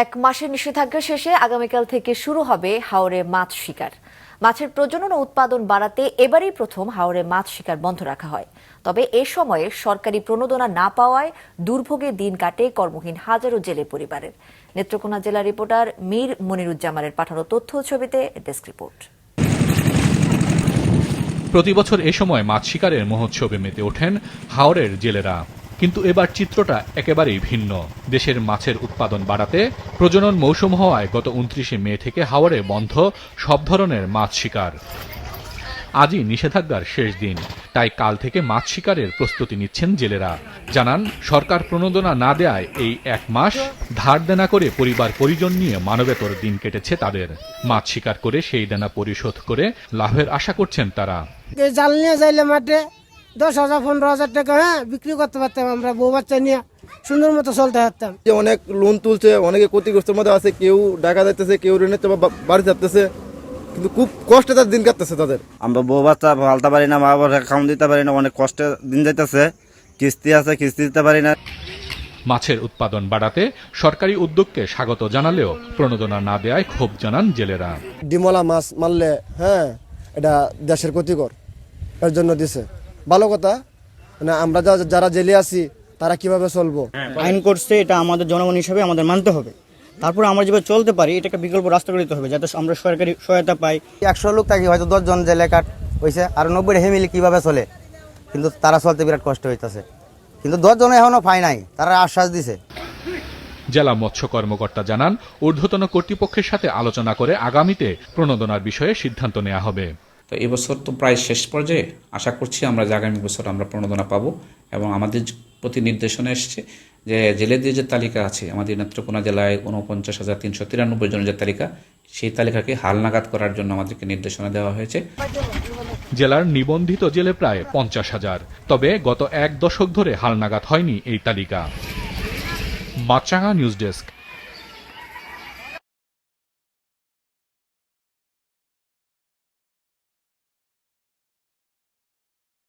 এক মাসের নিষেধাজ্ঞা শেষে আগামীকাল থেকে শুরু হবে হাওরে মাছ শিকার। মাছের প্রজনন ও উৎপাদন বাড়াতে এবারই প্রথম হাওরে মাছ শিকার বন্ধ রাখা হয়। তবে এ সময়ে সরকারি প্রণোদনা না পাওয়ায় দুর্ভোগে দিন কাটে কর্মহীন হাজারো জেলে পরিবারের। নেত্রকোনা জেলা রিপোর্টার মীর মনিরুজ্জামানের পাঠানো তথ্য ছবিতে ডেস্ক রিপোর্ট। প্রতিবছর এ সময় মাছ শিকারের মহোৎসবে মেতে ওঠেন হাওরের জেলেরা, কিন্তু এবার চিত্রটা একেবারেই ভিন্ন। দেশের মাছের উৎপাদন বাড়াতে প্রজনন মৌসুম হওয়ায় গত ২৯শে মে থেকে হাওরে বন্ধ সব ধরনের মাছ শিকার। আজই নিষেধাজ্ঞার শেষ দিন, তাই কাল থেকে মাছ শিকারের প্রস্তুতি নিচ্ছেন জেলেরা। জানান, সরকার প্রণোদনা না দেয়ায় এই এক মাস ধার দেনা করে পরিবার পরিজন নিয়ে মানবেতর দিন কেটেছে তাদের। মাছ শিকার করে সেই দেনা পরিশোধ করে লাভের আশা করছেন তারা। জাল নিয়ে যাইলে মাঠে 10,000 15,000 টাকা বিক্রি করতে পারতাম, আমরা বউ বাচ্চা নিয়ে সুন্দর মতো চলতে পারতাম। অনেক লোন তুলছে, অনেকে ক্ষতিগ্রস্তের মধ্যে আছে, কেউ টাকা যাইতেছে, কেউ ঋণের বাড়ি যাচ্ছে, কিন্তু খুব কষ্টে তার দিন কাটতেছে তাদের। আমরা বউ বাচ্চা পালতে পারি না, মা বাবা খাওয়ান দিতে পারি না, অনেক কষ্টে দিন যাইতেছে। কিস্তি আছে, কিস্তি দিতে পারি না। মাছের উৎপাদন বাড়াতে সরকারি উদ্যোগকে স্বাগত জানালেও প্রণোদনা না দেয়ায় ক্ষোভ জানান জেলেরা। ডিমলা মাছ মারলে এটা দেশের ক্ষতিকর, এর জন্য দিছে। ভালো কথা, মানে আমরা যারা জেলে আছি তারা কিভাবে চলবো। আইন করছে, এটা আমাদের জনগণ হিসাবে আমাদের মানতে হবে। তারপর আমরা যেভাবে চলতে পারি এটাকে বিকল্প রাস্তা করে দিতে হবে, যাতে আমরা সরকারি সহায়তা পাই। 100 লোক থাকি, হয়তো 10 জন জেলে কাট হয়েছে, আর 90 ফ্যামিলি কিভাবে চলে, কিন্তু তারা চলতে বিরাট কষ্ট হইতেছে। কিন্তু 10 জন এখনো পায় নাই, তারা আশ্বাস দিছে। জেলা মৎস্য কর্মকর্তা জানান, ঊর্ধ্বতন কর্তৃপক্ষের সাথে আলোচনা করে আগামীতে প্রণোদনার বিষয়ে সিদ্ধান্ত নেওয়া হবে। তো এবছর তো প্রায় শেষ পর্যায়ে, আশা করছি আমরা যে আগামী বছর আমরা প্রণোদনা পাবো। এবং আমাদের প্রতি নির্দেশনা এসছে যে জেলেদের যে তালিকা আছে আমাদের নেত্রকোনা জেলায় 49,393 জনের যে তালিকা, সেই তালিকাকে হালনাগাদ করার জন্য আমাদেরকে নির্দেশনা দেওয়া হয়েছে। জেলার নিবন্ধিত জেলে প্রায় 50,000, তবে গত 1 দশক ধরে হালনাগাদ হয়নি এই তালিকা। মাছরাঙা নিউজ ডেস্ক।